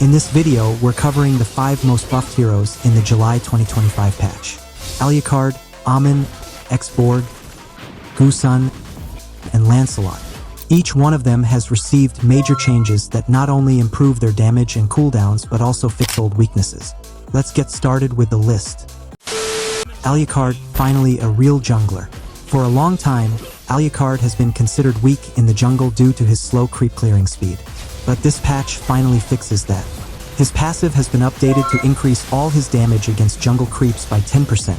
In this video, we're covering the 5 most buffed heroes in the July 2025 patch. Aliard, Amon, Xborg, Guson, and Lancelot. Each one of them has received major changes that not only improve their damage and cooldowns but also fix old weaknesses. Let's get started with the list. Aliard, finally a real jungler. For a long time, Aliard has been considered weak in the jungle due to his slow creep clearing speed. But this patch finally fixes that. His passive has been updated to increase all his damage against jungle creeps by 10%,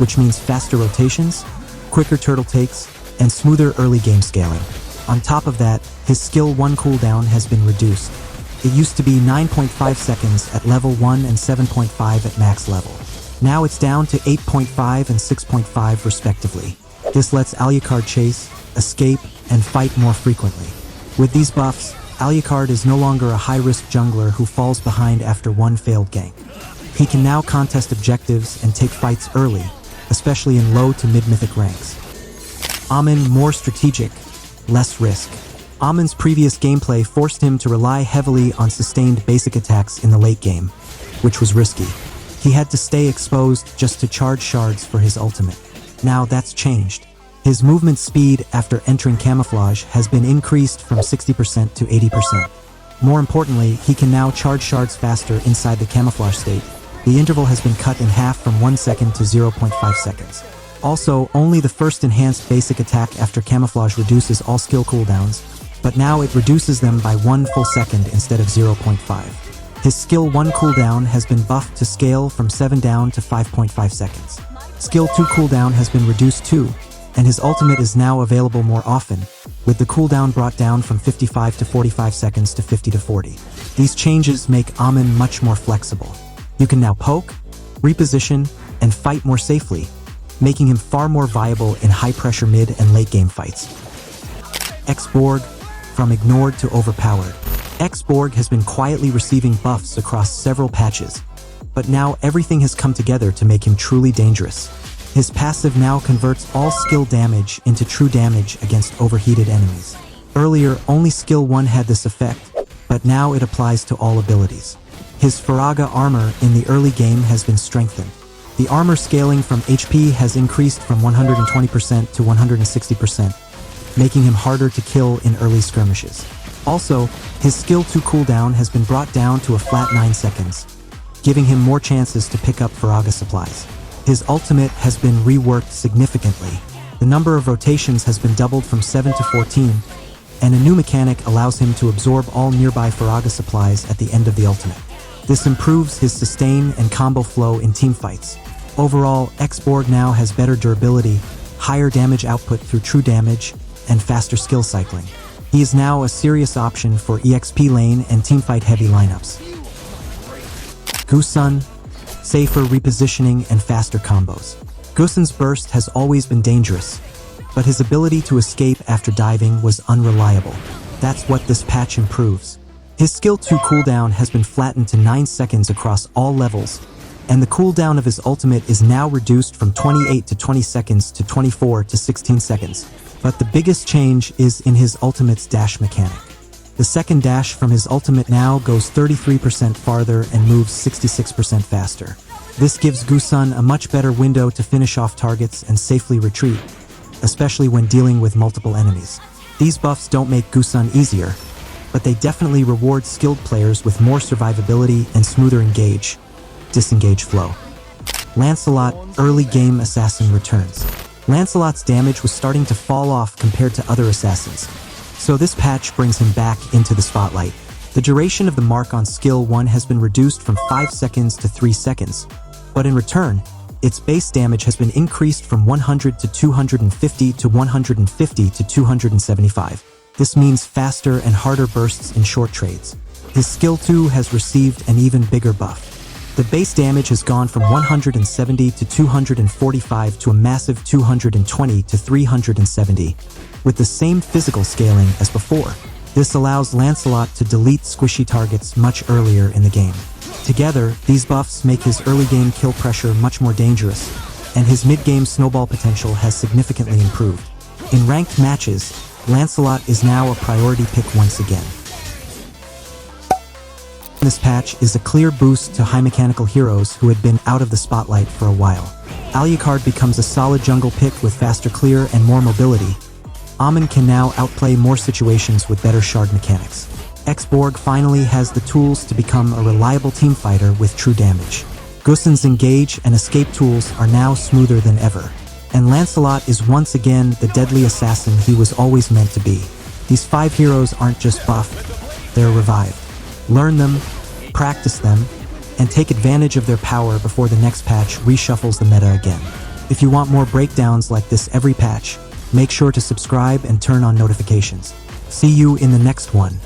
which means faster rotations, quicker turtle takes, and smoother early game scaling. On top of that, his skill 1 cooldown has been reduced. It used to be 9.5 seconds at level 1 and 7.5 at max level. Now it's down to 8.5 and 6.5 respectively. This lets Aliard chase, escape, and fight more frequently. With these buffs, Aliard is no longer a high-risk jungler who falls behind after one failed gank. He can now contest objectives and take fights early, especially in low to mid-mythic ranks. Amon, more strategic, less risk. Amon's previous gameplay forced him to rely heavily on sustained basic attacks in the late game, which was risky. He had to stay exposed just to charge shards for his ultimate. Now that's changed. His movement speed after entering camouflage has been increased from 60% to 80%. More importantly, he can now charge shards faster inside the camouflage state. The interval has been cut in half from 1 second to 0.5 seconds. Also, only the first enhanced basic attack after camouflage reduces all skill cooldowns, but now it reduces them by 1 full second instead of 0.5. His skill 1 cooldown has been buffed to scale from 7 down to 5.5 seconds. Skill 2 cooldown has been reduced too, and his ultimate is now available more often, with the cooldown brought down from 55 to 45 seconds to 50 to 40. These changes make Amon much more flexible. You can now poke, reposition, and fight more safely, making him far more viable in high-pressure mid and late-game fights. Xborg, from ignored to overpowered. Xborg has been quietly receiving buffs across several patches, but now everything has come together to make him truly dangerous. His passive now converts all skill damage into true damage against overheated enemies. Earlier, only skill 1 had this effect, but now it applies to all abilities. His Faraga armor in the early game has been strengthened. The armor scaling from HP has increased from 120% to 160%, making him harder to kill in early skirmishes. Also, his skill 2 cooldown has been brought down to a flat 9 seconds, giving him more chances to pick up Faraga supplies. His ultimate has been reworked significantly. The number of rotations has been doubled from 7 to 14, and a new mechanic allows him to absorb all nearby Faraga supplies at the end of the ultimate. This improves his sustain and combo flow in teamfights. Overall, Xborg now has better durability, higher damage output through true damage, and faster skill cycling. He is now a serious option for EXP lane and teamfight heavy lineups. Guson, safer repositioning and faster combos. Guson's burst has always been dangerous, but his ability to escape after diving was unreliable. That's what this patch improves. His skill 2 cooldown has been flattened to 9 seconds across all levels, and the cooldown of his ultimate is now reduced from 28 to 20 seconds to 24 to 16 seconds. But the biggest change is in his ultimate's dash mechanic. The second dash from his ultimate now goes 33% farther and moves 66% faster. This gives Guson a much better window to finish off targets and safely retreat, especially when dealing with multiple enemies. These buffs don't make Guson easier, but they definitely reward skilled players with more survivability and smoother disengage flow. Lancelot, early game assassin returns. Lancelot's damage was starting to fall off compared to other assassins, so this patch brings him back into the spotlight. The duration of the mark on skill 1 has been reduced from 5 seconds to 3 seconds, but in return, its base damage has been increased from 100 to 250 to 150 to 275. This means faster and harder bursts in short trades. His skill 2 has received an even bigger buff. The base damage has gone from 170 to 245 to a massive 220 to 370, with the same physical scaling as before. This allows Lancelot to delete squishy targets much earlier in the game. Together, these buffs make his early game kill pressure much more dangerous, and his mid-game snowball potential has significantly improved. In ranked matches, Lancelot is now a priority pick once again. This patch is a clear boost to high mechanical heroes who had been out of the spotlight for a while. Aliard becomes a solid jungle pick with faster clear and more mobility. Amon can now outplay more situations with better shard mechanics. Xborg finally has the tools to become a reliable team fighter with true damage. Guson's engage and escape tools are now smoother than ever. And Lancelot is once again the deadly assassin he was always meant to be. These 5 heroes aren't just buffed, they're revived. Learn them, practice them, and take advantage of their power before the next patch reshuffles the meta again. If you want more breakdowns like this every patch, make sure to subscribe and turn on notifications. See you in the next one.